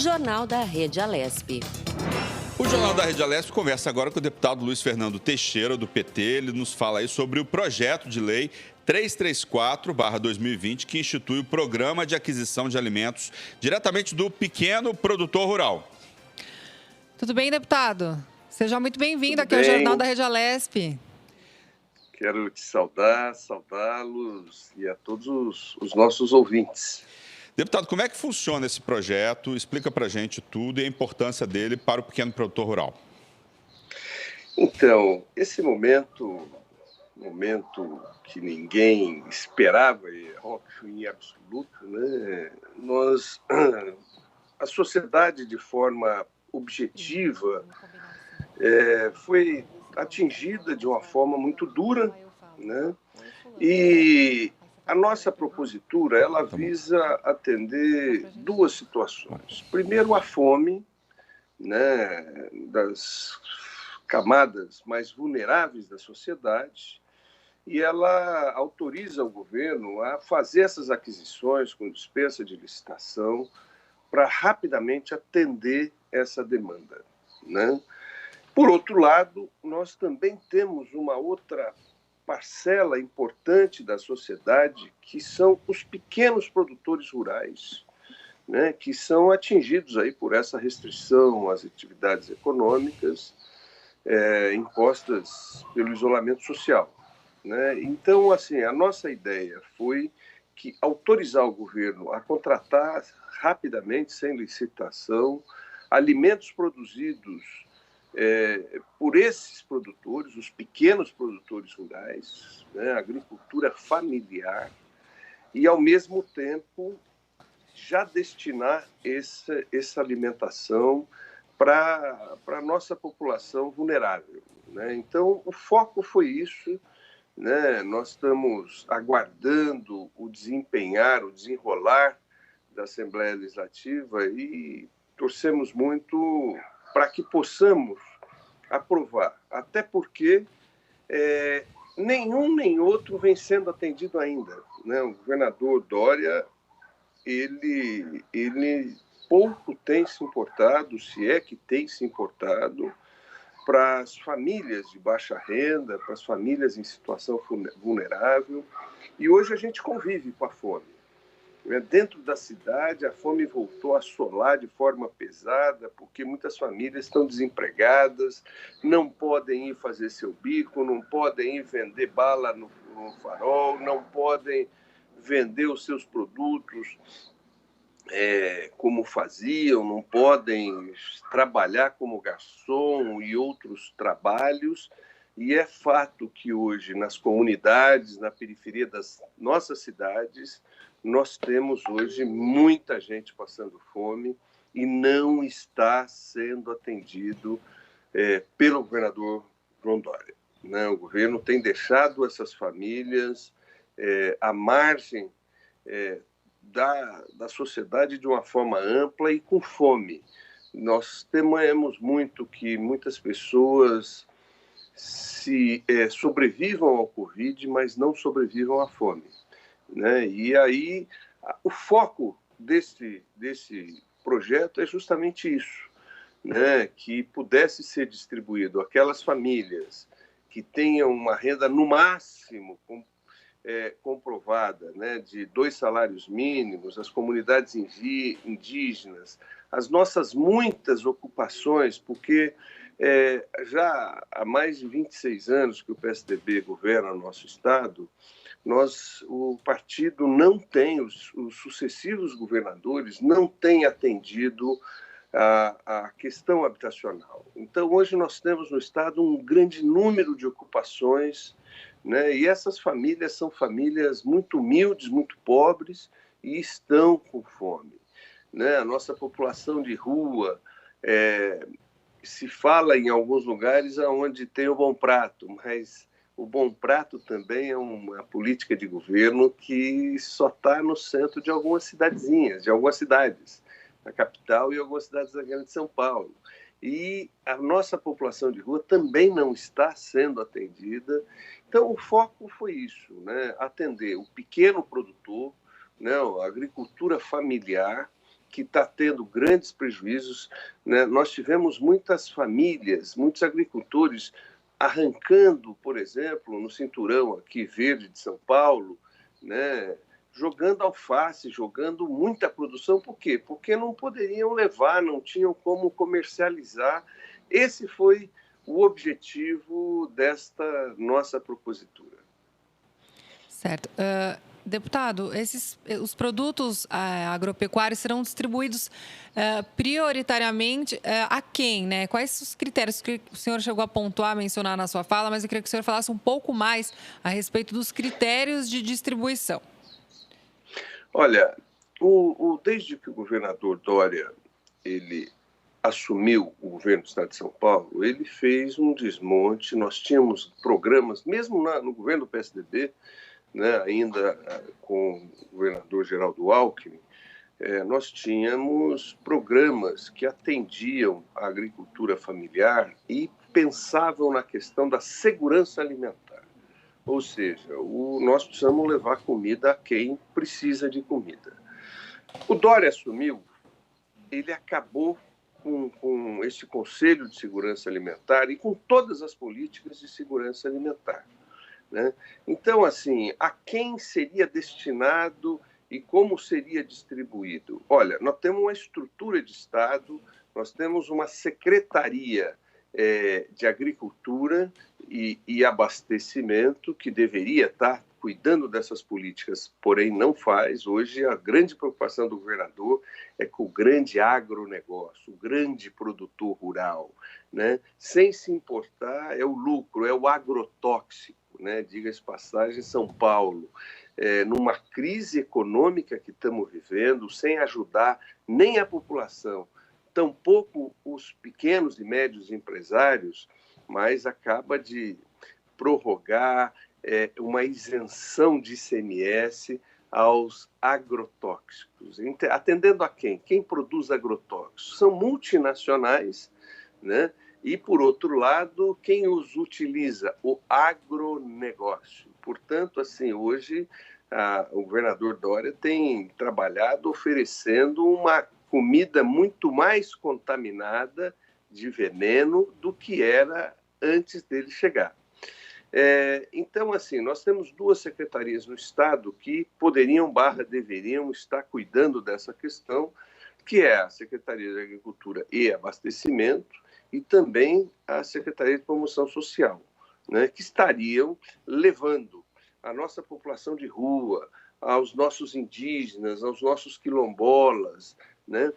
Jornal da Rede Alesp. O Jornal da Rede Alesp conversa agora com o deputado Luiz Fernando Teixeira, do PT. Ele nos fala aí sobre o projeto de lei 334/2020, que institui o Programa de Aquisição de Alimentos diretamente do pequeno produtor rural. Tudo bem, deputado? Seja muito bem-vindo Tudo aqui ao bem. Jornal da Rede Alesp. Quero te saudá-los e a todos os nossos ouvintes. Deputado, como é que funciona esse projeto? Explica pra gente tudo e a importância dele para o pequeno produtor rural. Então, esse momento que ninguém esperava, é óbvio em absoluto, né? A sociedade, de forma objetiva, foi atingida de uma forma muito dura, né? E a nossa propositura, ela visa atender duas situações. Primeiro, a fome, né, das camadas mais vulneráveis da sociedade, e ela autoriza o governo a fazer essas aquisições com dispensa de licitação para rapidamente atender essa demanda, né? Por outro lado, nós também temos uma outra parcela importante da sociedade, que são os pequenos produtores rurais, né, que são atingidos aí por essa restrição às atividades econômicas impostas pelo isolamento social, né? Então, assim, a nossa ideia foi que autorizar o governo a contratar rapidamente, sem licitação, alimentos produzidos por esses produtores, os pequenos produtores rurais, né, agricultura familiar, e, ao mesmo tempo, já destinar essa alimentação para a nossa população vulnerável, né? Então, o foco foi isso, né? Nós estamos aguardando o desenrolar da Assembleia Legislativa e torcemos muito para que possamos aprovar, até porque nenhum nem outro vem sendo atendido ainda, né? O governador Dória, ele pouco tem se importado, se é que tem se importado, para as famílias de baixa renda, para as famílias em situação vulnerável, e hoje a gente convive com a fome. Dentro da cidade, a fome voltou a assolar de forma pesada, porque muitas famílias estão desempregadas, não podem ir fazer seu bico, não podem ir vender bala no farol, não podem vender os seus produtos como faziam, não podem trabalhar como garçom e outros trabalhos. E é fato que hoje, nas comunidades, na periferia das nossas cidades, nós temos hoje muita gente passando fome e não está sendo atendido pelo governador João Dória, né? O governo tem deixado essas famílias à margem da sociedade de uma forma ampla e com fome. Nós tememos muito que muitas pessoas sobrevivam ao Covid, mas não sobrevivam à fome, né? E aí o foco desse projeto é justamente isso, né? Que pudesse ser distribuído àquelas famílias que tenham uma renda no máximo comprovada, né, de 2 salários mínimos, as comunidades indígenas, as nossas muitas ocupações, porque já há mais de 26 anos que o PSDB governa o nosso estado, o partido não tem, os sucessivos governadores não têm atendido a questão habitacional. Então, hoje nós temos no estado um grande número de ocupações, né? E essas famílias são famílias muito humildes, muito pobres e estão com fome, né? A nossa população de rua se fala em alguns lugares onde tem o Bom Prato, mas o Bom Prato também é uma política de governo que só está no centro de algumas cidadezinhas, de algumas cidades, na capital e algumas cidades da Grande São Paulo. E a nossa população de rua também não está sendo atendida. Então, o foco foi isso, né? Atender o pequeno produtor, né? A agricultura familiar, que está tendo grandes prejuízos, né? Nós tivemos muitas famílias, muitos agricultores arrancando, por exemplo, no cinturão aqui verde de São Paulo, né? Jogando alface, jogando muita produção. Por quê? Porque não poderiam levar, não tinham como comercializar. Esse foi o objetivo desta nossa propositura. Certo. Deputado, os produtos agropecuários serão distribuídos prioritariamente a quem, né? Quais os critérios que o senhor chegou a pontuar, mencionar na sua fala, mas eu queria que o senhor falasse um pouco mais a respeito dos critérios de distribuição. Olha, desde que o governador Dória ele assumiu o governo do Estado de São Paulo, ele fez um desmonte. Nós tínhamos programas, mesmo no governo do PSDB, né, ainda com o governador Geraldo Alckmin, nós tínhamos programas que atendiam a agricultura familiar e pensavam na questão da segurança alimentar. Ou seja, nós precisamos levar comida a quem precisa de comida. O Dória assumiu, ele acabou com esse Conselho de Segurança Alimentar e com todas as políticas de segurança alimentar, né? Então, assim, a quem seria destinado e como seria distribuído? Olha, nós temos uma estrutura de Estado, nós temos uma secretaria de Agricultura e Abastecimento que deveria estar cuidando dessas políticas, porém não faz. Hoje, a grande preocupação do governador é com o grande agronegócio, o grande produtor rural, né? Sem se importar, é o lucro, é o agrotóxico, né? Diga-se passagem, São Paulo, numa crise econômica que estamos vivendo, sem ajudar nem a população, tampouco os pequenos e médios empresários, mas acaba de prorrogar uma isenção de ICMS aos agrotóxicos. Atendendo a quem? Quem produz agrotóxicos? São multinacionais, né? E, por outro lado, quem os utiliza? O agronegócio. Portanto, assim, hoje o governador Dória tem trabalhado oferecendo uma comida muito mais contaminada de veneno do que era antes dele chegar. Então, assim, nós temos duas secretarias no Estado que deveriam estar cuidando dessa questão, que é a Secretaria de Agricultura e Abastecimento e também a Secretaria de Promoção Social, né, que estariam levando a nossa população de rua, aos nossos indígenas, aos nossos quilombolas, né,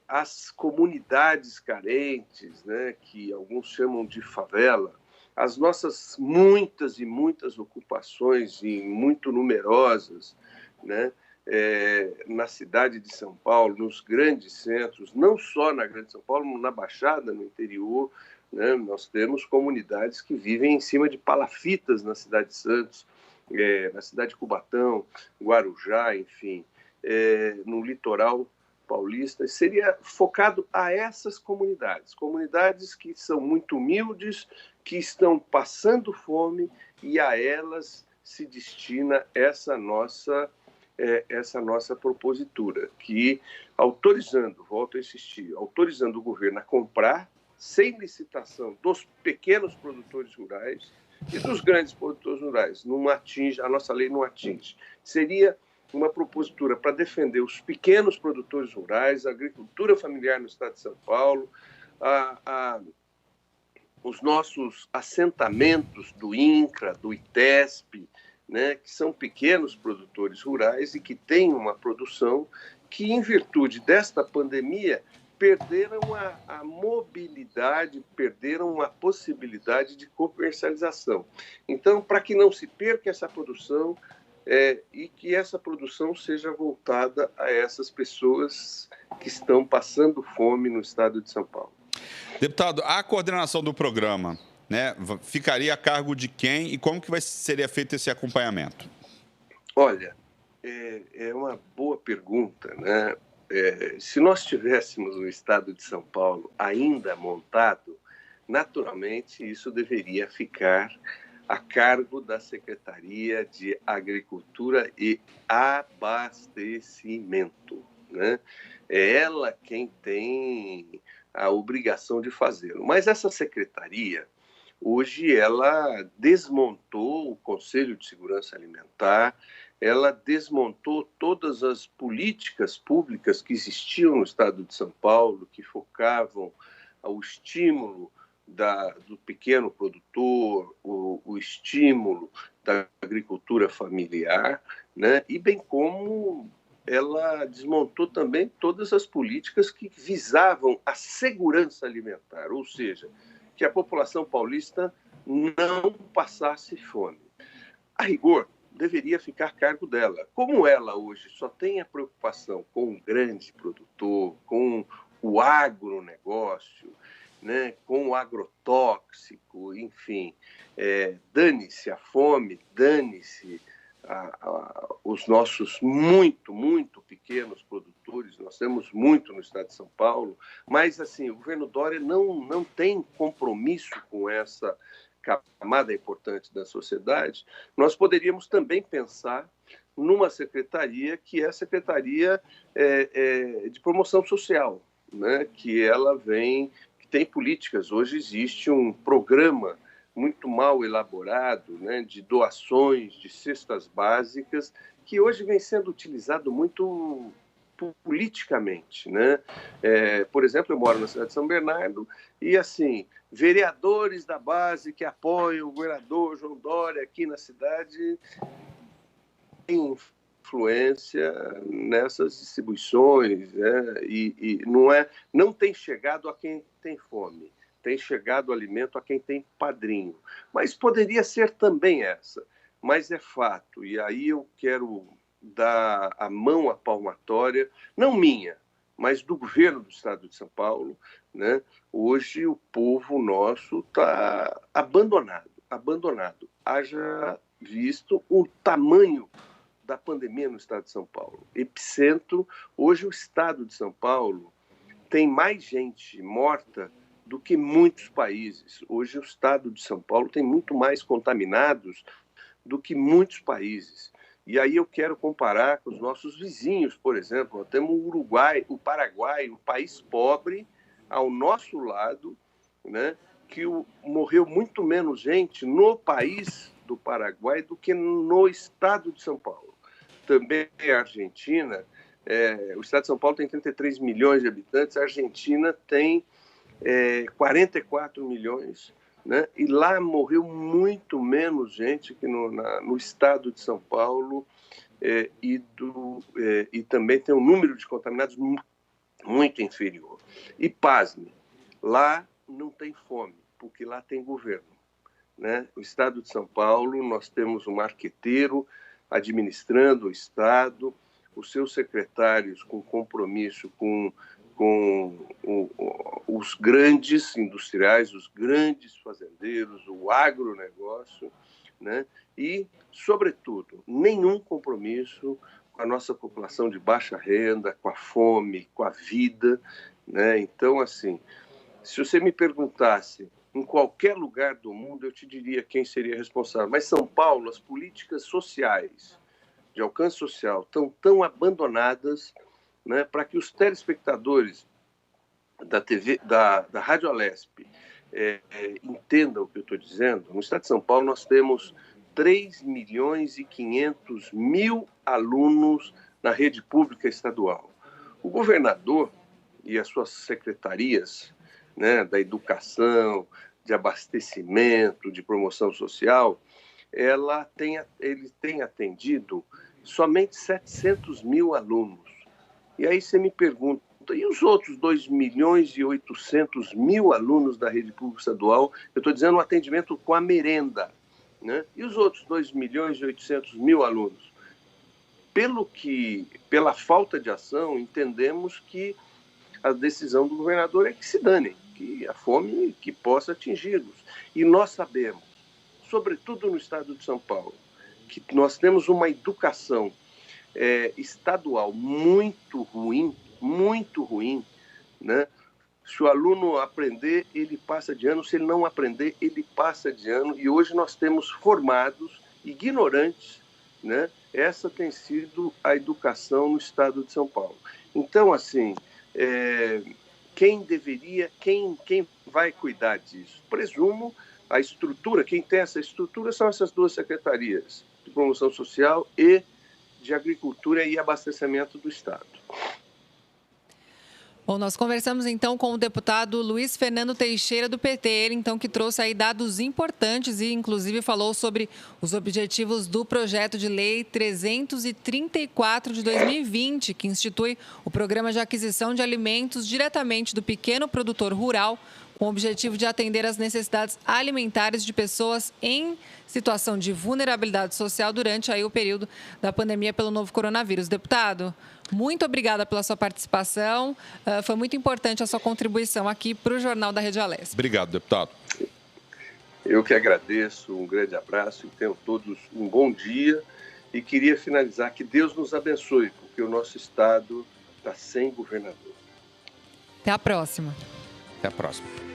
as comunidades carentes, né, que alguns chamam de favela, as nossas muitas e muitas ocupações, e muito numerosas, né, na cidade de São Paulo, nos grandes centros, não só na Grande São Paulo, na Baixada, no interior, né, nós temos comunidades que vivem em cima de palafitas na cidade de Santos, na cidade de Cubatão, Guarujá, enfim, no litoral paulista. Seria focado a essas comunidades que são muito humildes, que estão passando fome, e a elas se destina essa nossa propositura, que volto a insistir, autorizando o governo a comprar sem licitação dos pequenos produtores rurais e dos grandes produtores rurais. A nossa lei não atinge. Seria uma propositura para defender os pequenos produtores rurais, a agricultura familiar no estado de São Paulo, os nossos assentamentos do INCRA, do ITESP, né, que são pequenos produtores rurais e que têm uma produção que, em virtude desta pandemia, perderam a mobilidade, perderam a possibilidade de comercialização. Então, para que não se perca essa produção e que essa produção seja voltada a essas pessoas que estão passando fome no estado de São Paulo. Deputado, a coordenação do programa, né, ficaria a cargo de quem e como que seria feito esse acompanhamento? Olha, é uma boa pergunta, né? Se nós tivéssemos o estado de São Paulo ainda montado, naturalmente isso deveria ficar a cargo da Secretaria de Agricultura e Abastecimento, né? É ela quem tem a obrigação de fazê-lo. Mas essa secretaria, hoje, ela desmontou o Conselho de Segurança Alimentar, ela desmontou todas as políticas públicas que existiam no estado de São Paulo, que focavam ao estímulo do pequeno produtor, o estímulo da agricultura familiar, né? E bem como ela desmontou também todas as políticas que visavam a segurança alimentar, ou seja, que a população paulista não passasse fome. A rigor, deveria ficar a cargo dela. Como ela hoje só tem a preocupação com o grande produtor, com o agronegócio, né, com o agrotóxico, enfim, dane-se a fome, dane-se os nossos muito pequenos produtores, nós temos muito no estado de São Paulo, mas assim, o governo Dória não tem compromisso com essa camada importante da sociedade. Nós poderíamos também pensar numa secretaria que é a Secretaria de Promoção Social, né? Que ela que tem políticas. Hoje existe um programa muito mal elaborado, né, de doações de cestas básicas, que hoje vem sendo utilizado muito politicamente, né? Por exemplo, eu moro na cidade de São Bernardo e, assim, vereadores da base que apoiam o governador João Dória aqui na cidade têm influência nessas distribuições, né? E não tem chegado a quem tem fome, tem chegado alimento a quem tem padrinho. Mas poderia ser também essa, mas é fato, e aí eu quero dar a mão à palmatória, não minha, mas do governo do estado de São Paulo, né? Hoje o povo nosso está abandonado. Haja visto o tamanho da pandemia no estado de São Paulo. Epicentro, hoje o estado de São Paulo tem mais gente morta do que muitos países. Hoje o estado de São Paulo tem muito mais contaminados do que muitos países. E aí eu quero comparar com os nossos vizinhos, por exemplo. Nós temos o Uruguai, o Paraguai, um país pobre, ao nosso lado, né, que morreu muito menos gente no país do Paraguai do que no estado de São Paulo. Também a Argentina, o estado de São Paulo tem 33 milhões de habitantes, a Argentina tem 44 milhões, né? E lá morreu muito menos gente que no estado de São Paulo, e também tem um número de contaminados muito inferior. E pasme, lá não tem fome, porque lá tem governo, né? O estado de São Paulo, nós temos um marqueteiro administrando o estado, os seus secretários com compromisso com os grandes industriais, os grandes fazendeiros, o agronegócio, né? E, sobretudo, nenhum compromisso com a nossa população de baixa renda, com a fome, com a vida, né? Então, assim, se você me perguntasse em qualquer lugar do mundo, eu te diria quem seria responsável. Mas São Paulo, as políticas sociais, de alcance social, estão tão abandonadas, né, para que os telespectadores da TV, da Rádio Alesp, entendam o que eu estou dizendo. No estado de São Paulo, nós temos 3.500.000 alunos na rede pública estadual. O governador e as suas secretarias, né, da educação, de abastecimento, de promoção social, ele tem atendido somente 700.000 alunos. E aí você me pergunta, e os outros 2.800.000 alunos da rede pública estadual? Eu estou dizendo o atendimento com a merenda, né? E os outros 2.800.000 alunos? Pela falta de ação, entendemos que a decisão do governador é que se danem, que a fome que possa atingi-los. E nós sabemos, sobretudo no estado de São Paulo, que nós temos uma educação estadual muito ruim, né? Se o aluno aprender, ele passa de ano. Se ele não aprender, ele passa de ano. E hoje nós temos formados ignorantes, né? Essa tem sido a educação no estado de São Paulo. Então, assim, quem vai cuidar disso? Presumo a estrutura, quem tem essa estrutura são essas duas secretarias, de promoção social e de agricultura e abastecimento do Estado. Bom, nós conversamos então com o deputado Luiz Fernando Teixeira do PT, ele então que trouxe aí dados importantes e inclusive falou sobre os objetivos do projeto de lei 334 de 2020, que institui o programa de aquisição de alimentos diretamente do pequeno produtor rural, com o objetivo de atender às necessidades alimentares de pessoas em situação de vulnerabilidade social durante aí o período da pandemia pelo novo coronavírus. Deputado, muito obrigada pela sua participação. Foi muito importante a sua contribuição aqui para o Jornal da Rede Alesp. Obrigado, deputado. Eu que agradeço, um grande abraço e tenham todos um bom dia. E queria finalizar que Deus nos abençoe, porque o nosso Estado está sem governador. Até a próxima. Até a próxima.